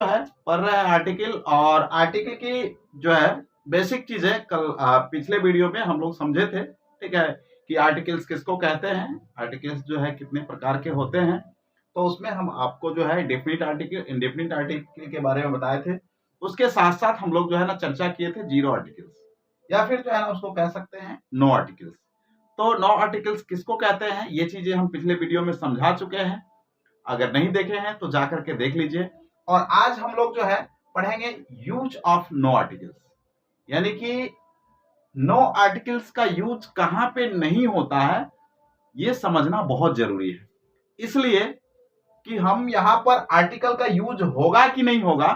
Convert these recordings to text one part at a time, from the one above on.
है पढ़ रहे हैं आर्टिकल, और आर्टिकल की जो है बेसिक चीजें कल पिछले वीडियो में हम लोग समझे थे। ठीक है, कि आर्टिकल्स किसको कहते हैं, आर्टिकल्स जो है कितने प्रकार के होते हैं। तो उसमें हम आपको जो है डेफिनिट आर्टिकल, इंडेफिनिट आर्टिकल के बारे में बताए थे। उसके साथ साथ हम लोग जो है ना चर्चा किए थे जीरो आर्टिकल्स, या फिर जो है ना उसको कह सकते हैं नो आर्टिकल्स। तो नो आर्टिकल्स किसको कहते हैं, ये चीजें हम पिछले वीडियो में समझा चुके हैं। अगर नहीं देखे हैं तो जाकर के देख लीजिए। और आज हम लोग जो है पढ़ेंगे यूज ऑफ नो आर्टिकल्स, यानी कि नो आर्टिकल्स का यूज कहां पे नहीं होता है, यह समझना बहुत जरूरी है। इसलिए कि हम यहां पर आर्टिकल का यूज होगा कि नहीं होगा,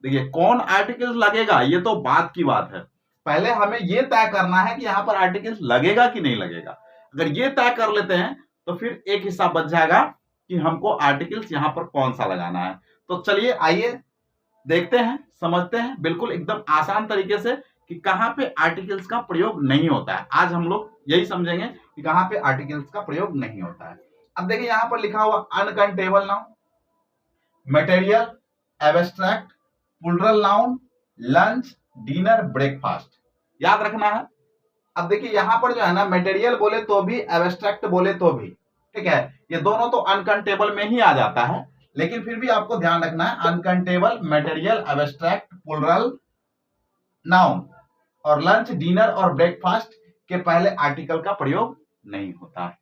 देखिए कौन आर्टिकल लगेगा ये तो बात की बात है। पहले हमें यह तय करना है कि यहां पर आर्टिकल लगेगा कि नहीं लगेगा। अगर ये तय कर लेते हैं तो फिर एक हिस्सा बच जाएगा कि हमको आर्टिकल्स यहां पर कौन सा लगाना है। तो चलिए आइए देखते हैं, समझते हैं बिल्कुल एकदम आसान तरीके से कि कहां पे आर्टिकल्स का प्रयोग नहीं होता है। आज हम लोग यही समझेंगे कि कहां पे आर्टिकल्स का प्रयोग नहीं होता है। अब देखिए यहां पर लिखा हुआ uncountable noun, material, abstract, plural noun, lunch, dinner, breakfast, याद रखना है। अब देखिए यहां पर जो है ना मटेरियल बोले तो भी, एब्स्ट्रैक्ट बोले तो भी, ठीक है, ये दोनों तो अनकाउंटेबल में ही आ जाता है। लेकिन फिर भी आपको ध्यान रखना है uncountable, material, abstract, plural noun और लंच, डिनर और ब्रेकफास्ट के पहले आर्टिकल का प्रयोग नहीं होता है।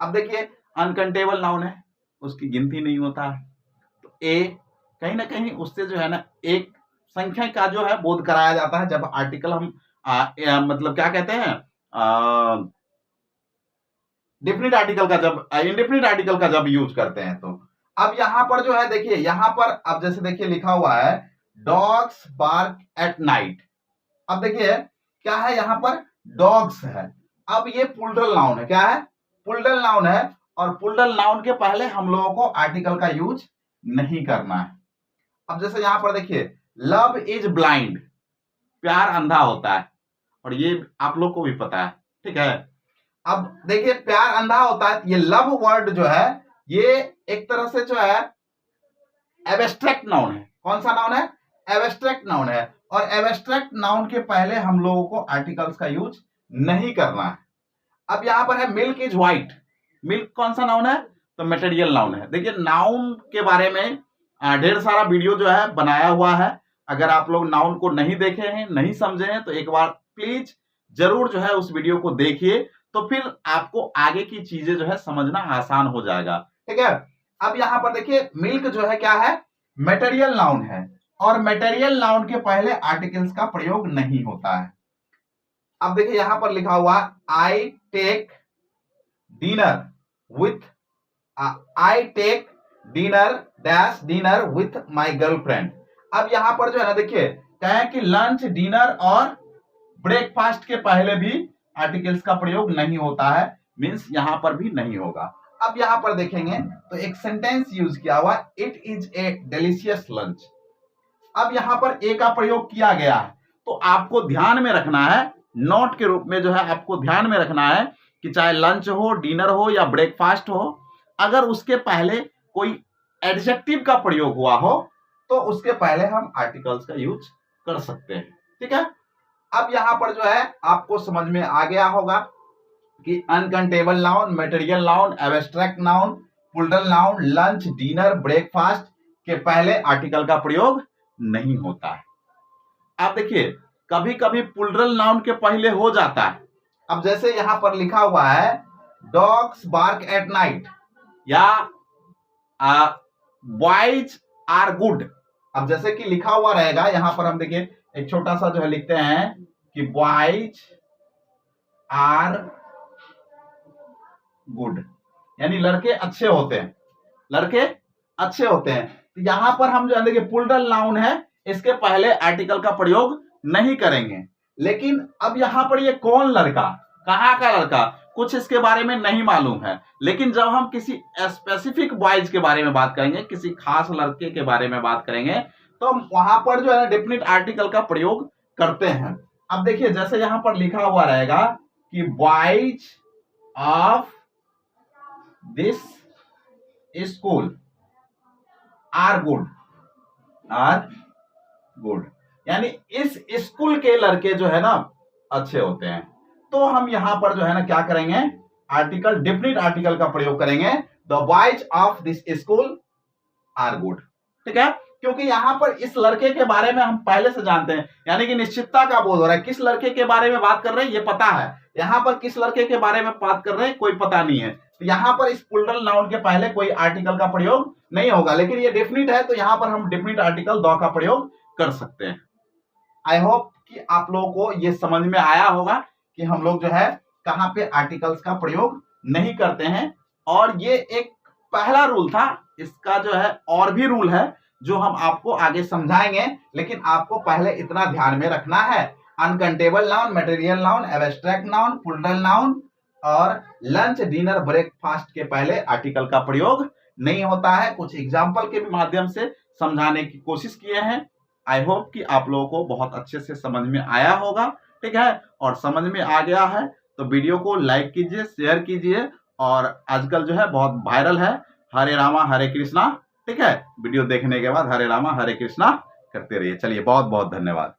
अब देखिए अनकाउंटेबल नाउन है, उसकी गिनती नहीं होता है। तो ए कहीं ना कहीं उससे जो है ना एक संख्या का जो है बोध कराया जाता है जब आर्टिकल हम मतलब क्या कहते हैं डिफिनिट आर्टिकल का, जब इंडेफिनिट आर्टिकल का जब यूज करते हैं। तो अब यहां पर जो है देखिए यहां पर अब जैसे देखिए लिखा हुआ है डॉग्स बार्क एट नाइट। अब देखिए क्या है यहां पर डॉग्स है। अब ये प्लूरल नाउन है, क्या है प्लूरल नाउन है, और प्लूरल नाउन के पहले हम लोगों को आर्टिकल का यूज नहीं करना है। अब जैसे यहां पर देखिए लव इज ब्लाइंड, प्यार अंधा होता है, और ये आप लोग को भी पता है, ठीक है। अब देखिए प्यार अंधा होता है, ये लव वर्ड जो है ये एक तरह से जो है एब्स्ट्रैक्ट नाउन है। कौन सा नाउन है, एब्स्ट्रैक्ट नाउन है, और एब्स्ट्रैक्ट नाउन के पहले हम लोगों को आर्टिकल्स का यूज नहीं करना है। अब यहां पर है मिल्क इज व्हाइट, मिल्क कौन सा नाउन है, तो मटेरियल नाउन है। देखिए नाउन के बारे में ढेर सारा वीडियो जो है बनाया हुआ है। अगर आप लोग नाउन को नहीं देखे हैं, नहीं समझे हैं, तो एक बार प्लीज जरूर जो है उस वीडियो को देखिए, तो फिर आपको आगे की चीजें जो है समझना आसान हो जाएगा, ठीक है। अब यहां पर देखिए मिल्क जो है क्या है, मटेरियल नाउन है, और मटेरियल नाउन के पहले आर्टिकल्स का प्रयोग नहीं होता है। अब देखिए यहां पर लिखा हुआ I take dinner with, I take dinner dash dinner with my girlfriend. अब यहां पर जो है ना देखिए कहें कि लंच, डिनर और ब्रेकफास्ट के पहले भी आर्टिकल्स का प्रयोग नहीं होता है, मींस यहां पर भी नहीं होगा। अब यहां पर देखेंगे तो एक सेंटेंस यूज किया हुआ, it is a delicious lunch. अब यहां पर ए का प्रयोग किया गया है, तो आपको ध्यान में रखना है, नोट के रूप में जो है आपको ध्यान में रखना है कि चाहे लंच हो, डिनर हो या ब्रेकफास्ट हो, अगर उसके पहले कोई एडजेक्टिव का प्रयोग हुआ हो तो उसके पहले हम आर्टिकल्स का यूज कर सकते हैं, ठीक है। अब यहां पर जो है आपको समझ में आ गया होगा कि uncountable noun, material noun, abstract noun, plural noun, lunch, dinner, breakfast के पहले आर्टिकल का प्रयोग नहीं होता है। आप देखिए कभी कभी प्लूरल नाउन के पहले हो जाता है। अब जैसे यहां पर लिखा हुआ है डॉग्स बार्क एट नाइट, या बॉयज आर गुड। अब जैसे कि लिखा हुआ रहेगा यहां पर हम देखिए एक छोटा सा जो है लिखते हैं कि बॉयज आर गुड, यानी लड़के अच्छे होते हैं, लड़के अच्छे होते हैं। तो यहां पर हम जो है देखिए प्लूरल नाउन है, इसके पहले आर्टिकल का प्रयोग नहीं करेंगे। लेकिन अब यहां पर ये कौन लड़का, कहां का लड़का, कुछ इसके बारे में नहीं मालूम है। लेकिन जब हम किसी स्पेसिफिक बॉयज के बारे में बात करेंगे, किसी खास लड़के के बारे में बात करेंगे, तो हम वहां पर जो है डेफिनिट आर्टिकल का प्रयोग करते हैं। अब देखिए जैसे यहां पर लिखा हुआ रहेगा कि boys of this school are good, are good, यानी इस स्कूल के लड़के जो है ना अच्छे होते हैं। तो हम यहां पर जो है ना क्या करेंगे, आर्टिकल, डेफिनेट आर्टिकल का प्रयोग करेंगे, the boys of this school are good. ठीक है, क्योंकि यहां पर इस लड़के के बारे में हम पहले से जानते हैं, यानी कि निश्चितता का बोध हो रहा है। किस लड़के के बारे में बात कर रहे हैं ये पता है, यहां पर किस लड़के के बारे में बात कर रहे हैं कोई पता नहीं है। तो यहां पर इस प्लूरल नाउन के पहले कोई आर्टिकल का प्रयोग नहीं होगा, लेकिन ये डेफिनिट है तो यहां पर हम डेफिनिट आर्टिकल द का प्रयोग कर सकते हैं। आई होप कि आप लोगों को ये समझ में आया होगा कि हम लोग जो है कहां पे आर्टिकल्स का प्रयोग नहीं करते हैं। और ये एक पहला रूल था, इसका जो है और भी रूल है जो हम आपको आगे समझाएंगे, लेकिन आपको पहले इतना ध्यान में रखना है, uncountable noun, material noun, abstract noun, plural noun और लंच, डिनर, ब्रेकफास्ट के पहले आर्टिकल का प्रयोग नहीं होता है। कुछ एग्जाम्पल के माध्यम से समझाने की कोशिश किए हैं। आई होप कि आप लोगों को बहुत अच्छे से समझ में आया होगा। ठीक है, और समझ में आ गया है तो वीडियो को लाइक कीजिए, शेयर कीजिए, और आजकल जो है बहुत वायरल है हरे रामा हरे कृष्णा। ठीक है, वीडियो देखने के बाद हरे रामा हरे कृष्णा करते रहिए। चलिए, बहुत बहुत धन्यवाद।